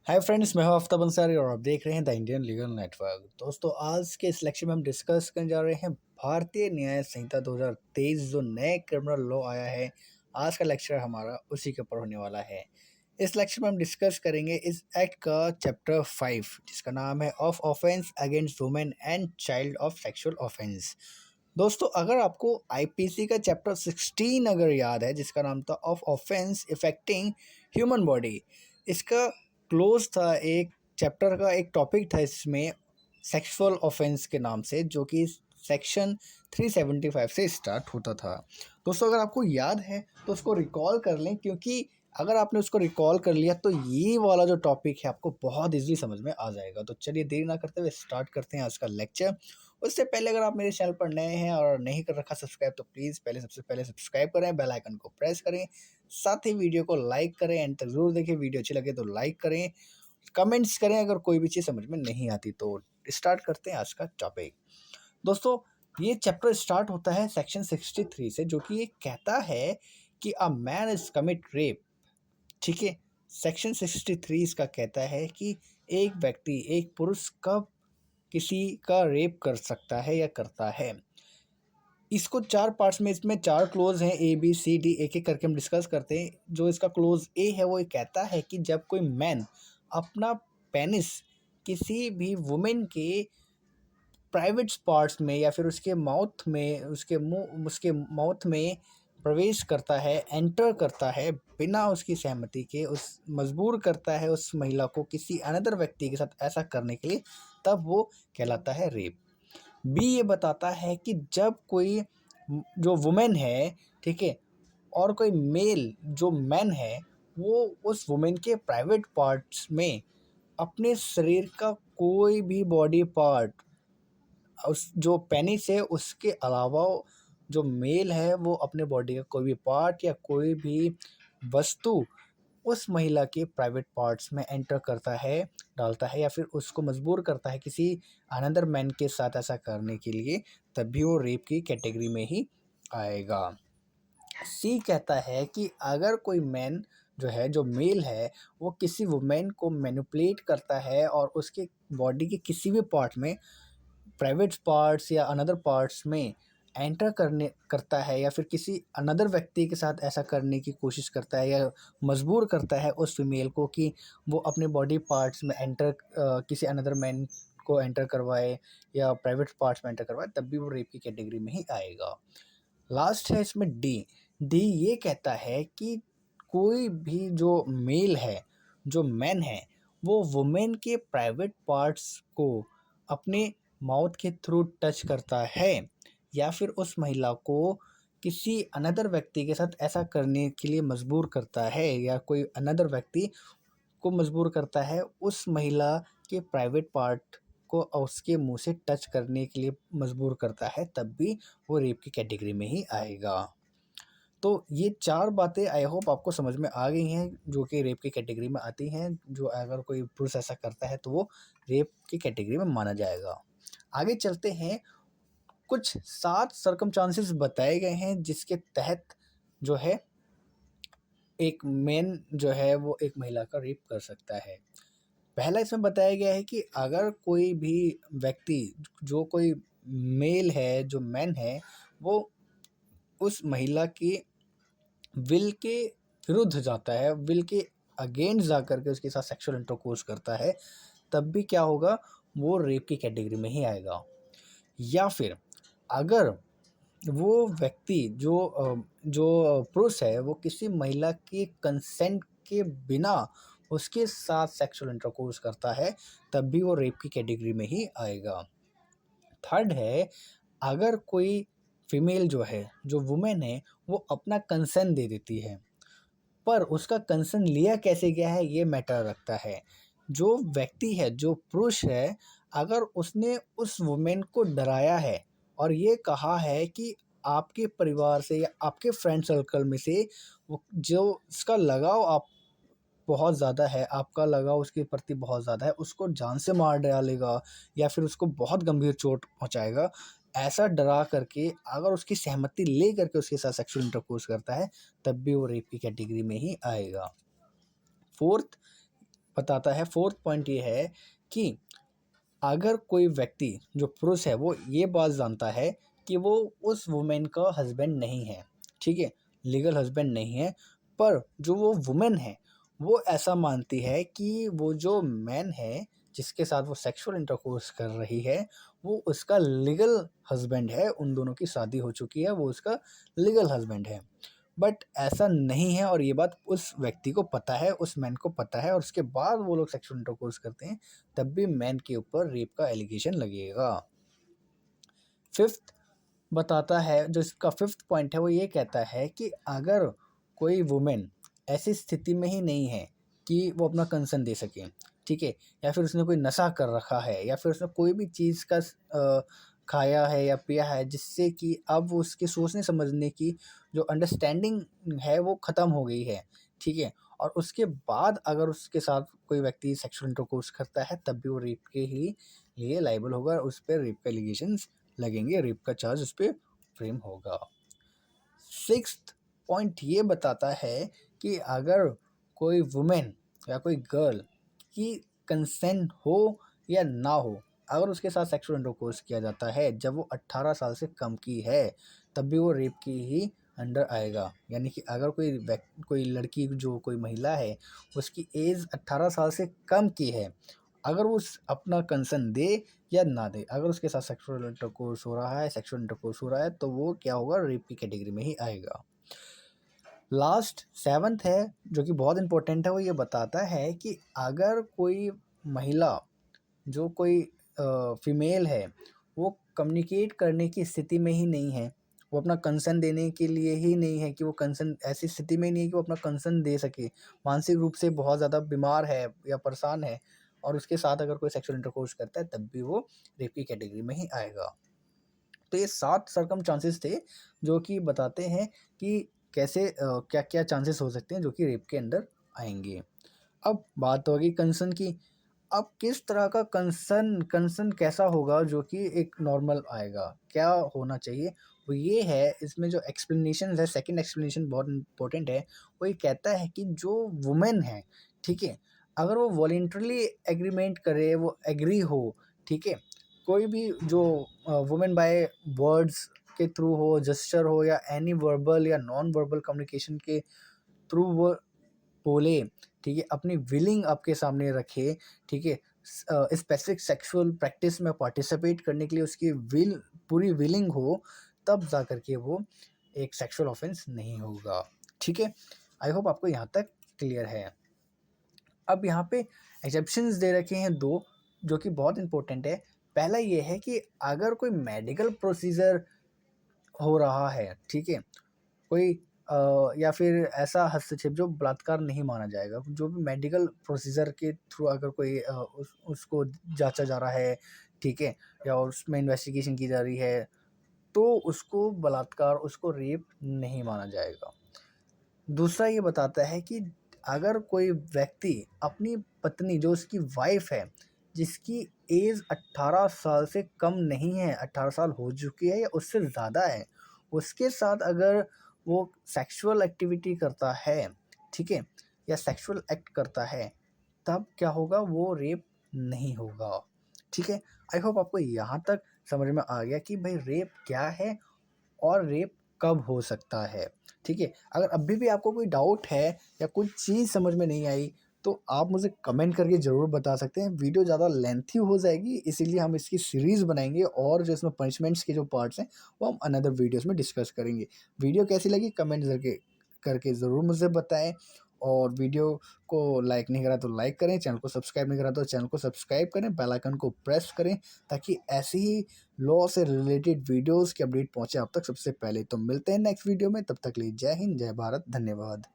Hi friends, मैं हूं आफ्ताब अंसारी और आप देख रहे हैं द इंडियन लीगल नेटवर्क। दोस्तों, आज के इस लेक्चर में हम डिस्कस करने जा रहे हैं भारतीय न्याय संहिता 2023 जो नए क्रिमिनल लॉ आया है। आज का लेक्चर हमारा उसी के ऊपर होने वाला है। इस लेक्चर में हम डिस्कस करेंगे इस एक्ट का चैप्टर 5 जिसका नाम है of offence against women and child of sexual offence. दोस्तों, अगर आपको आईपीसी का चैप्टर 16 अगर याद है जिसका नाम था of offence affecting human body, इसका क्लोज था एक चैप्टर का एक टॉपिक था इसमें सेक्सुअल ऑफेंस के नाम से, जो कि सेक्शन 375 से स्टार्ट होता था। दोस्तों, अगर आपको याद है तो उसको रिकॉल कर लें, क्योंकि अगर आपने उसको रिकॉल कर लिया तो ये वाला जो टॉपिक है आपको बहुत इजीली समझ में आ जाएगा। तो चलिए देरी ना करते हुए स्टार्ट करते हैं आज का लेक्चर। उससे पहले अगर आप मेरे चैनल पर नए हैं और नहीं कर रखा सब्सक्राइब तो प्लीज़ सबसे पहले सब्सक्राइब करें, बेल आइकन को प्रेस करें, साथ ही वीडियो को लाइक करें, एंड तक जरूर देखें। वीडियो अच्छी लगे तो लाइक करें, कमेंट्स करें अगर कोई भी चीज़ समझ में नहीं आती तो। स्टार्ट करते हैं आज का टॉपिक। दोस्तों, ये चैप्टर स्टार्ट होता है सेक्शन 63 से, जो कि ये कहता है कि a man is commit rape. ठीक है, सेक्शन 63 इसका कहता है कि एक व्यक्ति, एक पुरुष कब किसी का रेप कर सकता है या करता है। इसको चार पार्ट्स में, इसमें चार क्लोज हैं, ए बी सी डी, एक एक करके हम डिस्कस करते हैं। जो इसका क्लोज ए है वो ये कहता है कि जब कोई मैन अपना पेनिस किसी भी वुमेन के प्राइवेट पार्ट्स में या फिर उसके माउथ में, उसके माउथ में प्रवेश करता है, एंटर करता है बिना उसकी सहमति के, उस मजबूर करता है उस महिला को किसी अनदर व्यक्ति के साथ ऐसा करने के लिए, तब वो कहलाता है रेप। बी ये बताता है कि जब कोई जो वुमेन है, ठीक है, और कोई मेल जो मैन है, वो उस वुमेन के प्राइवेट पार्ट्स में अपने शरीर का कोई भी बॉडी पार्ट, उस जो पेनिस है उसके अलावा जो मेल है वो अपने बॉडी का कोई भी पार्ट या कोई भी वस्तु उस महिला के प्राइवेट पार्ट्स में एंटर करता है, डालता है, या फिर उसको मजबूर करता है किसी अनदर मैन के साथ ऐसा करने के लिए, तब भी वो रेप की कैटेगरी में ही आएगा। सी कहता है कि अगर कोई मैन जो है, जो मेल है, वो किसी वुमेन को मैनिपुलेट करता है और उसके बॉडी के किसी भी पार्ट में, प्राइवेट पार्ट्स या अनदर पार्ट्स में एंटर करने करता है, या फिर किसी अनदर व्यक्ति के साथ ऐसा करने की कोशिश करता है या मजबूर करता है उस फीमेल को कि वो अपने बॉडी पार्ट्स में एंटर, किसी अनदर मैन को एंटर करवाए या प्राइवेट पार्ट्स में एंटर करवाए, तब भी वो रेप की कैटेगरी में ही आएगा। लास्ट है इसमें डी। डी ये कहता है कि कोई भी जो मेल है, जो मैन है, वो वुमेन के प्राइवेट पार्ट्स को अपने माउथ के थ्रू टच करता है, या फिर उस महिला को किसी अनदर व्यक्ति के साथ ऐसा करने के लिए मजबूर करता है, या कोई अनदर व्यक्ति को मजबूर करता है उस महिला के प्राइवेट पार्ट को उसके मुंह से टच करने के लिए मजबूर करता है, तब भी वो रेप की कैटेगरी में ही आएगा। तो ये चार बातें आई होप आपको समझ में आ गई हैं, जो कि रेप की कैटेगरी में आती हैं। जो अगर कोई पुरुष ऐसा करता है तो वो रेप की कैटेगरी में माना जाएगा। आगे चलते हैं। कुछ 7 सर्कमस्टांसेस बताए गए हैं जिसके तहत जो है एक मैन जो है वो एक महिला का रेप कर सकता है। पहला इसमें बताया गया है कि अगर कोई भी व्यक्ति, जो कोई मेल है, जो मैन है, वो उस महिला की विल के विरुद्ध जाता है, विल के अगेंस्ट जा कर के उसके साथ सेक्सुअल इंटरकोर्स करता है, तब भी क्या होगा, वो रेप की कैटेगरी में ही आएगा। या फिर अगर वो व्यक्ति जो पुरुष है वो किसी महिला के कंसेंट के बिना उसके साथ सेक्सुअल इंटरकोर्स करता है, तब भी वो रेप की कैटेगरी में ही आएगा। थर्ड है, अगर कोई फीमेल जो है, जो वुमेन है, वो अपना कंसेंट दे देती है, पर उसका कंसर्न लिया कैसे गया है ये मैटर रखता है। जो व्यक्ति है, जो पुरुष है, अगर उसने उस वुमेन को डराया है और ये कहा है कि आपके परिवार से या आपके फ्रेंड सर्कल में से वो जो उसका लगाव आप बहुत ज़्यादा है, आपका लगाव उसके प्रति बहुत ज़्यादा है, उसको जान से मार डालेगा या फिर उसको बहुत गंभीर चोट पहुंचाएगा, ऐसा डरा करके अगर उसकी सहमति ले करके उसके साथ सेक्सुअल इंटरकोर्स करता है, तब भी वो रेप की कैटेगरी में ही आएगा। फोर्थ, बताता है, फोर्थ पॉइंट ये है कि अगर कोई व्यक्ति जो पुरुष है वो ये बात जानता है कि वो उस वुमेन का हस्बैंड नहीं है, ठीक है, लीगल हस्बैंड नहीं है, पर जो वो वुमेन है वो ऐसा मानती है कि वो जो मैन है जिसके साथ वो सेक्सुअल इंटरकोर्स कर रही है वो उसका लीगल हस्बैंड है, उन दोनों की शादी हो चुकी है, वो उसका लीगल हस्बैंड है। बट ऐसा नहीं है और ये बात उस व्यक्ति को पता है, उस मैन को पता है, और उसके बाद वो लोग सेक्सुअल इंटरकोर्स करते हैं, तब भी मैन के ऊपर रेप का एलिगेशन लगेगा। फिफ्थ बताता है, जो इसका फिफ्थ पॉइंट है वो ये कहता है कि अगर कोई वुमेन ऐसी स्थिति में ही नहीं है कि वो अपना कंसर्न दे सके, ठीक है, या फिर उसने कोई नशा कर रखा है या फिर उसने कोई भी चीज़ का खाया है या पिया है जिससे कि अब उसके सोचने समझने की जो अंडरस्टैंडिंग है वो ख़त्म हो गई है, ठीक है, और उसके बाद अगर उसके साथ कोई व्यक्ति सेक्सुअल इंटरकोर्स करता है तब भी वो रेप के ही लिए लाइबल होगा, उस पर रेप का एलिगेशंस लगेंगे, रेप का चार्ज उस पर फ्रेम होगा। सिक्स्थ पॉइंट ये बताता है कि अगर कोई वुमेन या कोई गर्ल की कंसेंट हो या ना हो, अगर उसके साथ सेक्सुअल इंटरकोर्स किया जाता है जब वो 18 साल से कम की है, तब भी वो रेप की ही अंडर आएगा। यानी कि अगर कोई लड़की, जो कोई महिला है, उसकी एज 18 साल से कम की है, अगर वो अपना कंसर्न दे या ना दे, अगर उसके साथ सेक्सुअल इंटरकोर्स हो रहा है, तो वो क्या होगा, रेप की कैटेगरी में ही आएगा। लास्ट सेवंथ है जो कि बहुत इंपॉर्टेंट है, वो ये बताता है कि अगर कोई महिला, जो कोई फीमेल है, वो कम्युनिकेट करने की स्थिति में ही नहीं है, वो अपना कंसर्न देने के लिए ही नहीं है कि वो कंसर्न ऐसी स्थिति में नहीं है कि वो अपना कंसर्न दे सके, मानसिक रूप से बहुत ज़्यादा बीमार है या परेशान है, और उसके साथ अगर कोई सेक्सुअल इंटरकोर्स करता है तब भी वो रेप की कैटेगरी में ही आएगा। तो ये 7 सरकम चांसेस थे जो कि बताते हैं कि कैसे क्या-क्या चांसेस हो सकते हैं जो कि रेप के अंडर आएँगे। अब बात होगी कंसर्न की। अब किस तरह का कंसर्न कंसर्न कैसा होगा जो कि एक नॉर्मल आएगा? क्या होना चाहिए? वो ये है, इसमें जो एक्सप्लेनेशन है, सेकंड एक्सप्लेनेशन बहुत इम्पोर्टेंट है। वो ये कहता है कि जो वुमेन है, ठीक है? अगर वो वॉलंटरली एग्रीमेंट करे, वो एग्री हो, ठीक है? कोई भी जो वुमेन बाय वर्ड्स के थ्रू हो, जेस्चर हो या एनी वर्बल या नॉन वर्बल कम्युनिकेशन के थ्रू वो बोले, ठीक है, अपनी विलिंग आपके सामने रखे, ठीक है, स्पेसिफिक सेक्सुअल प्रैक्टिस में पार्टिसिपेट करने के लिए उसकी पूरी विलिंग हो, तब जा कर के वो एक सेक्सुअल ऑफेंस नहीं होगा, ठीक है। आई होप आपको यहाँ तक क्लियर है। अब यहाँ पे एक्सेप्शंस दे रखे हैं दो, जो कि बहुत इंपॉर्टेंट है। पहला ये है कि अगर कोई मेडिकल प्रोसीजर हो रहा है, ठीक है, कोई या फिर ऐसा हस्तक्षेप जो बलात्कार नहीं माना जाएगा, जो भी मेडिकल प्रोसीजर के थ्रू अगर कोई उसको जांचा जा रहा है, ठीक है, या उसमें इन्वेस्टिगेशन की जा रही है, तो उसको बलात्कार, उसको रेप नहीं माना जाएगा। दूसरा ये बताता है कि अगर कोई व्यक्ति अपनी पत्नी, जो उसकी वाइफ है, जिसकी एज 18 साल से कम नहीं है, 18 साल हो चुकी है या उससे ज़्यादा है, उसके साथ अगर वो सेक्सुअल एक्टिविटी करता है, ठीक है, या सेक्सुअल एक्ट करता है, तब क्या होगा, वो रेप नहीं होगा, ठीक है। आई होप आपको यहाँ तक समझ में आ गया कि भाई रेप क्या है और रेप कब हो सकता है, ठीक है। अगर अभी भी आपको कोई डाउट है या कोई चीज़ समझ में नहीं आई, तो आप मुझे कमेंट करके ज़रूर बता सकते हैं। वीडियो ज़्यादा लेंथी हो जाएगी, इसीलिए हम इसकी सीरीज़ बनाएंगे, और जो इसमें पनिशमेंट्स के जो पार्ट्स हैं वो हम अनदर वीडियोस में डिस्कस करेंगे। वीडियो कैसी लगी कमेंट करके करके ज़रूर मुझे बताएं, और वीडियो को लाइक नहीं करा तो लाइक करें, चैनल को सब्सक्राइब नहीं करा तो चैनल को सब्सक्राइब करें, बेल आइकन को प्रेस करें, ताकि ऐसी ही लॉ से रिलेटेड वीडियोस की अपडेट पहुंचे आप तक सबसे पहले। तो मिलते हैं नेक्स्ट वीडियो में, तब तक के लिए जय हिंद, जय भारत, धन्यवाद।